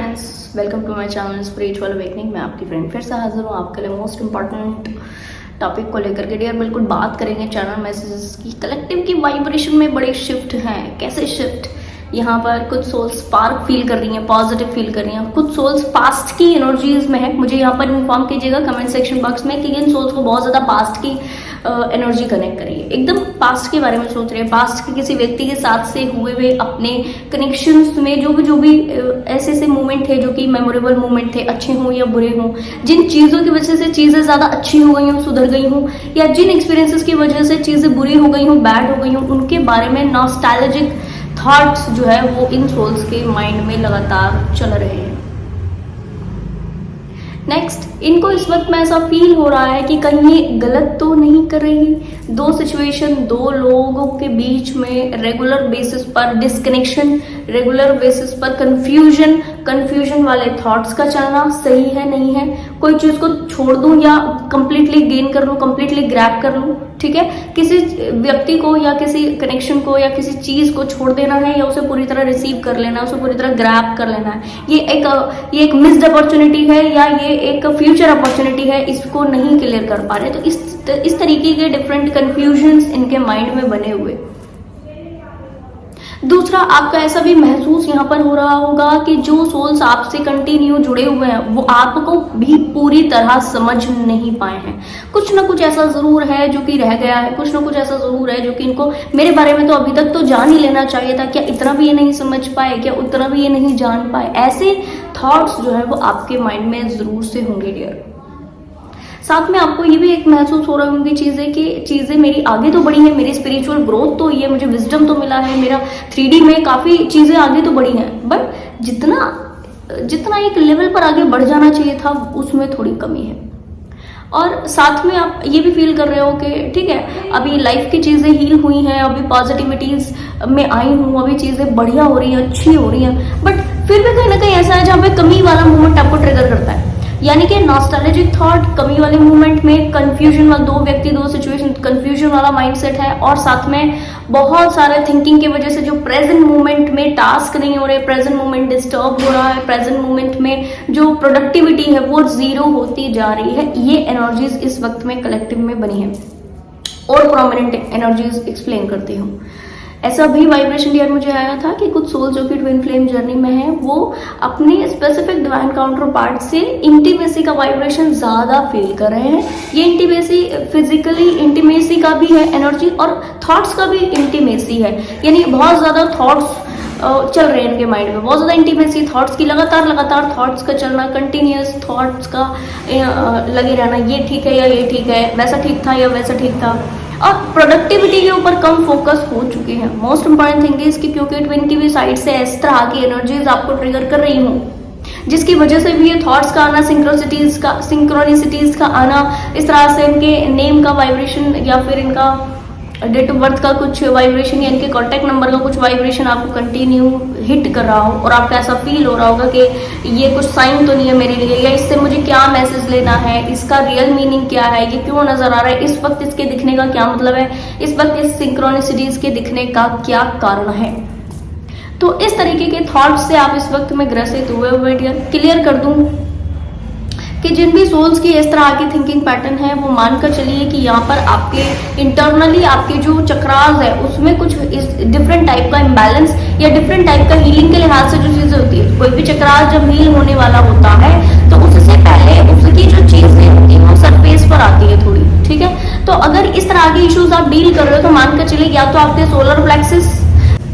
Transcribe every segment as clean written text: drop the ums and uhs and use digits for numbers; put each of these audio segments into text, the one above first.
Friends, welcome to my channel spiritual awakening. मैं आपकी friend फिर से हाजिर हूँ आपके लिए मोस्ट इंपॉर्टेंट टॉपिक को लेकर के। डियर बिल्कुल बात करेंगे चैनल मैसेजेस की। कलेक्टिव की वाइब्रेशन में बड़े शिफ्ट हैं। कैसे शिफ्ट? यहाँ पर कुछ सोल्स स्पार्क फील कर रही हैं, पॉजिटिव फील कर रही हैं। कुछ सोल्स पास्ट की एनर्जीज में है। मुझे यहाँ पर इन्फॉर्म कीजिएगा कमेंट सेक्शन बॉक्स में कि इन सोल्स को बहुत ज़्यादा पास्ट की एनर्जी कनेक्ट करिए। एकदम पास्ट के बारे में सोच रहे हैं, पास्ट के किसी व्यक्ति के साथ से हुए हुए अपने कनेक्शंस में जो भी ऐसे ऐसे मोमेंट है जो कि मेमोरेबल मोमेंट थे, अच्छे हों या बुरे हों, जिन चीज़ों की वजह से चीज़ें ज़्यादा अच्छी हो गई हों, सुधर गई हों, या जिन एक्सपीरियंसेस की वजह से चीज़ें बुरी हो गई हों, बैड हो गई हों, उनके बारे में नॉस्टैल्जिक थॉट्स जो है वो इन सोल्स के माइंड में लगातार चल रहे हैं। नेक्स्ट, इनको इस वक्त में ऐसा फील हो रहा है कि कहीं ये गलत तो नहीं कर रही। दो सिचुएशन, दो लोगों के बीच में रेगुलर बेसिस पर डिस्कनेक्शन, रेगुलर बेसिस पर कंफ्यूजन वाले थॉट्स का चलना सही है नहीं है। कोई चीज को छोड़ दूं या कंप्लीटली गेन कर लूं, कंप्लीटली ग्रैब कर लूं, ठीक है। किसी व्यक्ति को या किसी कनेक्शन को या किसी चीज को छोड़ देना है या उसे पूरी तरह रिसीव कर लेना है, उसे पूरी तरह ग्रैब कर लेना है। ये एक मिस्ड अपॉर्चुनिटी है या ये एक फ्यूचर अपॉर्चुनिटी है, इसको नहीं क्लियर कर पा रहे। तो इस तरीके के डिफरेंट कंफ्यूजन्स इनके माइंड में बने हुए। दूसरा, आपका ऐसा भी महसूस यहाँ पर हो रहा होगा कि जो सोल्स आपसे कंटिन्यू जुड़े हुए हैं वो आपको भी पूरी तरह समझ नहीं पाए हैं। कुछ ना कुछ ऐसा जरूर है जो कि रह गया है, कुछ ना कुछ ऐसा जरूर है जो कि इनको मेरे बारे में तो अभी तक तो जान ही लेना चाहिए था। क्या इतना भी ये नहीं समझ पाए, क्या उतना भी ये नहीं जान पाए? ऐसे थॉट्स जो है वो आपके माइंड में जरूर से होंगे डियर। साथ में आपको ये भी एक महसूस हो रहा होंगी चीजें मेरी आगे तो बढ़ी है, मेरी स्पिरिचुअल ग्रोथ तो हुई है, मुझे विजडम तो मिला है, मेरा 3D में काफी चीजें आगे तो बढ़ी हैं, बट जितना एक लेवल पर आगे बढ़ जाना चाहिए था उसमें थोड़ी कमी है। और साथ में आप ये भी फील कर रहे हो कि ठीक है, अभी लाइफ की चीजें हील हुई हैं, अभी पॉजिटिविटीज में आई हूँ, अभी चीजें बढ़िया हो रही हैं, अच्छी हो रही हैं, बट फिर भी कहीं ना कहीं ऐसा है जहाँ पे कमी वाला मोमेंट आपको ट्रिगर करता है। यानी कि नॉस्टैल्जिक थॉट, कमी वाले मूवमेंट में कंफ्यूजन वाला, दो व्यक्ति दो सिचुएशन, कंफ्यूजन वाला माइंडसेट है। और साथ में बहुत सारे थिंकिंग की वजह से जो प्रेजेंट मोमेंट में टास्क नहीं हो रहे, प्रेजेंट मोमेंट डिस्टर्ब हो रहा है, प्रेजेंट मोमेंट में जो प्रोडक्टिविटी है वो जीरो होती जा रही है। ये एनर्जीज इस वक्त में कलेक्टिव में बनी है और प्रोमिनेंट एनर्जीज एक्सप्लेन करती हूँ। ऐसा भी वाइब्रेशन डियर मुझे आया था कि कुछ सोल जो कि ट्विन फ्लेम जर्नी में है वो अपने स्पेसिफिक डिवाइन काउंटर पार्ट से इंटीमेसी का वाइब्रेशन ज्यादा फील कर रहे हैं। ये इंटीमेसी फिजिकली इंटीमेसी का भी है एनर्जी और थॉट्स का भी इंटीमेसी है। यानी बहुत ज्यादा थॉट्स चल रहे हैं इनके माइंड में, बहुत ज्यादा इंटीमेसी थॉट्स की, लगातार थॉट्स का चलना, कंटिन्यूअस थॉट्स का लगे रहना, ये ठीक है या ये ठीक है, वैसा ठीक था या वैसा ठीक था। और प्रोडक्टिविटी के ऊपर कम फोकस हो चुके हैं। मोस्ट इंपॉर्टेंट थिंग इज कि क्योंकि ट्विन की भी साइड से इस तरह की एनर्जीज आपको ट्रिगर कर रही हूँ, जिसकी वजह से भी ये थॉट्स का आना, सिंक्रोनिसिटीज का आना, इस तरह से इनके नेम का वाइब्रेशन या फिर इनका डेट ऑफ बर्थ का कुछ वाइब्रेशन या इनके कॉन्टैक्ट नंबर का कुछ वाइब्रेशन आपको कंटिन्यू हिट कर रहा हो और आपको ऐसा फील हो रहा होगा कि ये कुछ साइन तो नहीं है मेरे लिए, या इससे मुझे क्या मैसेज लेना है, इसका रियल मीनिंग क्या है, ये क्यों नजर आ रहा है, इस वक्त इसके दिखने का क्या मतलब है, इस वक्त इस सिंक्रोनिसिटीज के दिखने का क्या कारण है। तो इस तरीके के थॉट्स से आप इस वक्त में ग्रसित हुए डियर। क्लियर कर दूं कि जिन भी सोल्स की इस तरह की थिंकिंग पैटर्न है वो मानकर चलिए कि यहाँ पर आपके इंटरनली आपके जो चक्रास है उसमें कुछ डिफरेंट टाइप का इम्बैलेंस या डिफरेंट टाइप का हीलिंग के लिहाज से जो चीजें होती है, कोई भी चक्रास जब हील होने वाला होता है तो उससे पहले उसकी जो चीजें होती है वो सरफेस पर आती है थोड़ी, ठीक है। तो अगर इस तरह के इश्यूज आप डील कर रहे हो तो मानकर चलिए या तो आपके सोलर प्लेक्सिस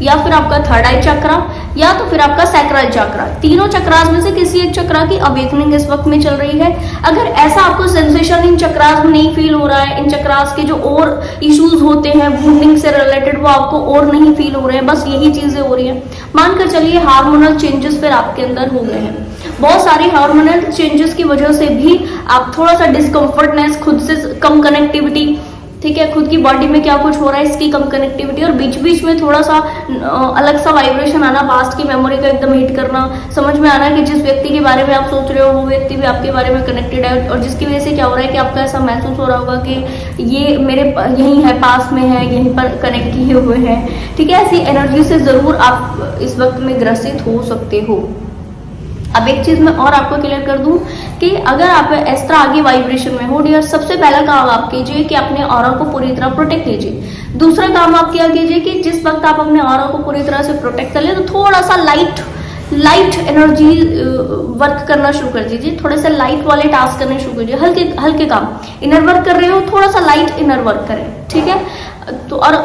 या फिर आपका थर्ड आई चक्रा या तो फिर आपका सैक्रल चक्रा, तीनों चक्रास में से किसी एक चक्रा की अवेकनिंग इस वक्त में चल रही है। अगर ऐसा आपको सेंसेशन इन चक्रास में नहीं फील हो रहा है, इन चक्रास के जो और इश्यूज होते हैं वुंडिंग से रिलेटेड वो आपको और नहीं फील हो रहे हैं, बस यही चीजें हो रही है, मानकर चलिए हार्मोनल चेंजेस फिर आपके अंदर हो गए हैं। बहुत सारे हार्मोनल चेंजेस की वजह से भी आप थोड़ा सा डिस्कम्फर्टनेस, खुद से कम कनेक्टिविटी, ठीक है, खुद की बॉडी में क्या कुछ हो रहा है इसकी कम कनेक्टिविटी, और बीच बीच में थोड़ा सा अलग सा वाइब्रेशन आना, पास्ट की मेमोरी का एकदम हिट करना, समझ में आना कि जिस व्यक्ति के बारे में आप सोच रहे हो वो व्यक्ति भी आपके बारे में कनेक्टेड है, और जिसकी वजह से क्या हो रहा है कि आपको ऐसा महसूस हो रहा होगा कि ये मेरे यहीं है, पास में है, यहीं पर कनेक्ट किए हुए हैं, ठीक है। ऐसी एनर्जी से जरूर आप इस वक्त में ग्रसित हो सकते हो। अब एक चीज मैं और आपको क्लियर कर दूं कि अगर आप इस तरह आगे वाइब्रेशन में हो डियर, सबसे पहला काम आप कीजिए कि अपने ऑरा को पूरी तरह प्रोटेक्ट कीजिए। दूसरा काम आप क्या कीजिए कि जिस वक्त आप अपने ऑरा को पूरी तरह से प्रोटेक्ट कर ले तो थोड़ा सा लाइट एनर्जी वर्क करना शुरू कर दीजिए, थोड़े से लाइट वाले टास्क करने शुरू कीजिए, हल्के हल्के काम। इनर वर्क कर रहे हो, थोड़ा सा लाइट इनर वर्क करें, ठीक है। तो और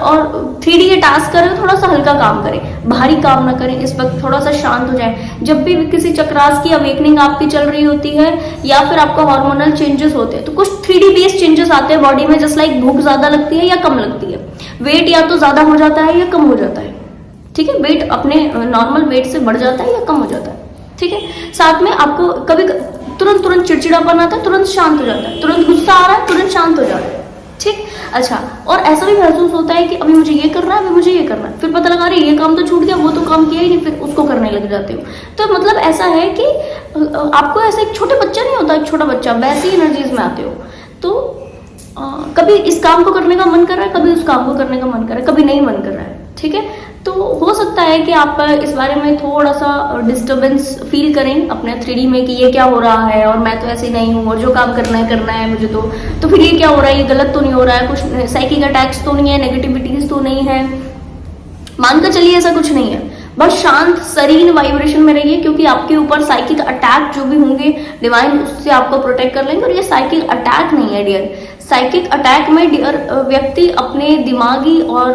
3D के टास्क करें, थोड़ा सा हल्का काम करें, भारी काम ना करें। इस वक्त थोड़ा सा शांत हो जाए। जब भी किसी चक्रास की अवेकनिंग आपकी चल रही होती है या फिर आपका हार्मोनल चेंजेस होते हैं तो कुछ 3D बेस्ड चेंजेस आते हैं बॉडी में, जस्ट लाइक भूख ज्यादा लगती है या कम लगती है, वेट या तो ज्यादा हो जाता है या कम हो जाता है, ठीक है, वेट अपने नॉर्मल वेट से बढ़ जाता है या कम हो जाता है, ठीक है। साथ में आपको कभी तुरंत चिड़चिड़ापन आता है, तुरंत शांत हो जाता है, तुरंत गुस्सा आ रहा है, तुरंत शांत हो जाता है, ठीक। अच्छा, और ऐसा भी महसूस होता है कि अभी मुझे ये करना है, अभी मुझे ये करना है, फिर पता लगा रहे ये काम तो छूट गया, वो तो काम किया ही नहीं, फिर उसको करने लग जाते हो। तो मतलब ऐसा है कि आपको ऐसा एक छोटे बच्चा नहीं होता, एक छोटा बच्चा, वैसी एनर्जीज में आते हो। तो कभी इस काम को करने का मन कर रहा है, कभी उस काम को करने का मन कर रहा है, कभी नहीं मन कर रहा है, ठीक है। तो हो सकता है कि आप इस बारे में थोड़ा सा डिस्टरबेंस फील करें अपने 3D में कि ये क्या हो रहा है और मैं तो ऐसे नहीं हूँ और जो काम करना है मुझे तो फिर ये क्या हो रहा है, ये गलत तो नहीं हो रहा है, कुछ साइकिक अटैक्स तो नहीं है, नेगेटिविटीज तो नहीं है। मानकर चलिए ऐसा कुछ नहीं है, बस शांत serene वाइब्रेशन में रहिए, क्योंकि आपके ऊपर साइकिक अटैक जो भी होंगे डिवाइन उससे आपको प्रोटेक्ट कर लेंगे। और ये साइकिक अटैक नहीं है डियर, साइकिक अटैक में डियर व्यक्ति अपने दिमागी और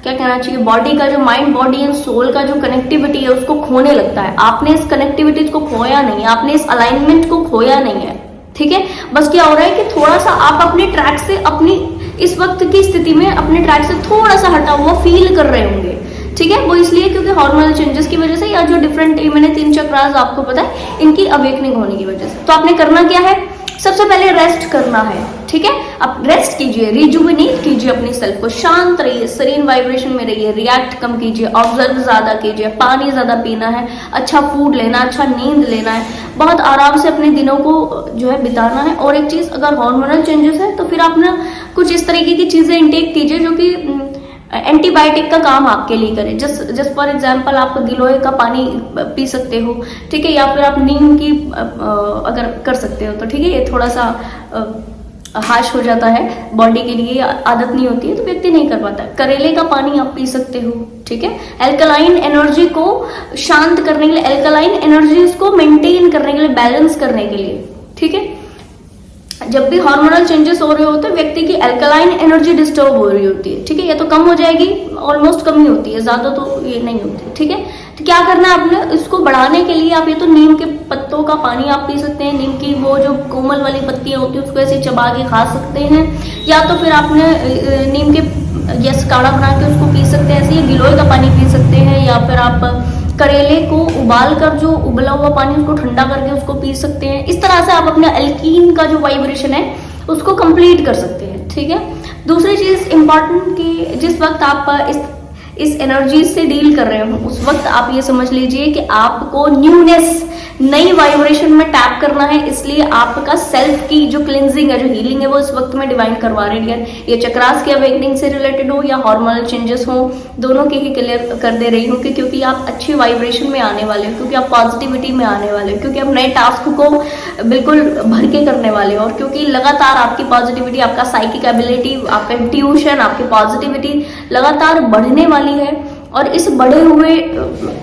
क्या कहना चाहिए बॉडी का जो माइंड बॉडी एंड सोल का जो कनेक्टिविटी है उसको खोने लगता है। आपने इस कनेक्टिविटी को खोया नहीं है, आपने इस अलाइनमेंट को खोया नहीं है, ठीक है। बस क्या हो रहा है कि थोड़ा सा आप अपने ट्रैक से, अपनी इस वक्त की स्थिति में अपने ट्रैक से थोड़ा सा हटा हुआ फील कर रहे होंगे, ठीक है। वो इसलिए क्योंकि हार्मोनल चेंजेस की वजह से या जो डिफरेंट मैंने 3 चक्रास आपको पता है इनकी अवेकनिंग होने की वजह से। तो आपने करना क्या है, सबसे पहले रेस्ट करना है, ठीक है। आप रेस्ट कीजिए, रिजुविनेट कीजिए अपने सेल्फ को, शांत रहिए, serene वाइब्रेशन में रहिए, रिएक्ट कम कीजिए, ऑब्जर्व ज्यादा कीजिए, पानी ज्यादा पीना है, अच्छा फूड लेना, अच्छा नींद लेना है, बहुत आराम से अपने दिनों को जो है बिताना है। और एक चीज, अगर हार्मोनल चेंजेस है तो फिर आप ना कुछ इस तरीके की चीजें इंटेक कीजिए जो कि एंटीबायोटिक का काम आपके लिए करे। जस्ट फॉर एग्जाम्पल आप गिलोय का पानी पी सकते हो, ठीक है, या फिर आप नीम की अगर कर सकते हो तो ठीक है। ये थोड़ा सा हार्श हो जाता है बॉडी के लिए, आदत नहीं होती है तो व्यक्ति नहीं कर पाता। करेले का पानी आप पी सकते हो, ठीक है, एल्कलाइन एनर्जी को शांत करने के लिए, एल्कलाइन एनर्जीज को मेंटेन करने के लिए, बैलेंस करने के लिए, ठीक है। जब भी हार्मोनल चेंजेस हो रहे होते हैं व्यक्ति की एल्कलाइन एनर्जी डिस्टर्ब हो रही होती है, ठीक है। ये तो कम हो जाएगी, ऑलमोस्ट कम ही होती है, ज्यादा तो ये नहीं होती, ठीक है। तो क्या करना है आपने, इसको बढ़ाने के लिए आप ये तो नीम के पत्तों का पानी आप पी सकते हैं, नीम की वो जो कोमल वाली पत्तियां होती है उसको ऐसे चबा के खा सकते हैं, या तो फिर आपने नीम के काढ़ा बना के उसको पी सकते हैं, ऐसे गिलोय का पानी पी सकते हैं, या फिर आप करेले को उबाल कर जो उबला हुआ पानी उसको ठंडा करके उसको पी सकते हैं। इस तरह से आप अपने एल्कीन का जो वाइब्रेशन है उसको कंप्लीट कर सकते हैं, ठीक है। दूसरी चीज इंपॉर्टेंट कि जिस वक्त आप इस एनर्जी से डील कर रहे हो उस वक्त आप ये समझ लीजिए कि आपको न्यूनेस, नई वाइब्रेशन में टैप करना है। इसलिए आपका सेल्फ की जो क्लिनजिंग है, जो हीलिंग है, वो इस वक्त में डिवाइन करवा रही है। ये चक्रास की अवेकनिंग से रिलेटेड हो या हार्मोनल चेंजेस हो, दोनों की ही क्लियर कर दे रही हूँ कि क्योंकि आप अच्छी वाइब्रेशन में आने वाले हो, क्योंकि आप पॉजिटिविटी में आने वाले हो, क्योंकि आप नए टास्क को बिल्कुल भर के करने वाले हो, और क्योंकि लगातार आपकी पॉजिटिविटी, आपका साइकिक एबिलिटी, आपका इंट्यूशन, आपकी पॉजिटिविटी लगातार बढ़ने वाली है। और इस बढ़े हुए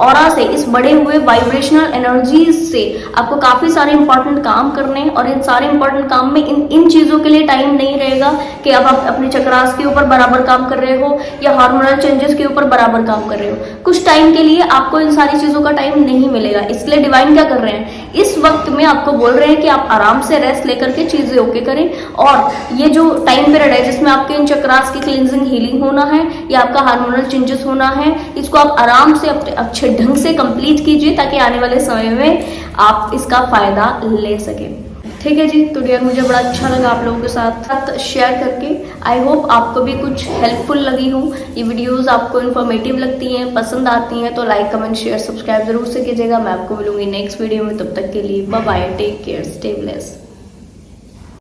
ऑरा से, इस बढ़े हुए वाइब्रेशनल एनर्जीज से आपको काफी सारे इंपॉर्टेंट काम करने हैं, और इन सारे इंपॉर्टेंट काम में इन चीजों के लिए टाइम नहीं रहेगा कि अब आप अपने चक्रास के ऊपर बराबर काम कर रहे हो या हार्मोनल चेंजेस के ऊपर बराबर काम कर रहे हो। कुछ टाइम के लिए आपको इन सारी चीजों का टाइम नहीं मिलेगा। इसलिए डिवाइन क्या कर रहे हैं, इस वक्त में आपको बोल रहे हैं कि आप आराम से रेस्ट लेकर के चीजें ओके करें, और ये जो टाइम पीरियड है जिसमें आपके इन चक्रास की क्लींजिंग, हीलिंग होना है या आपका हार्मोनल चेंजेस होना है, इसको आप आराम से अच्छे ढंग से कंप्लीट कीजिए ताकि आने वाले समय में आप इसका फायदा ले सकें, ठीक है जी। तो डियर, मुझे बड़ा अच्छा लगा आप लोगों के साथ शेयर करके। आई होप आपको भी कुछ हेल्पफुल लगी हो, ये वीडियोस आपको इन्फॉर्मेटिव लगती हैं, पसंद आती हैं तो लाइक, कमेंट, शेयर, सब्सक्राइब जरूर से कीजिएगा। मैं आपको मिलूंगी नेक्स्ट वीडियो में, तब तक के लिए bye bye, take care, stay blessed.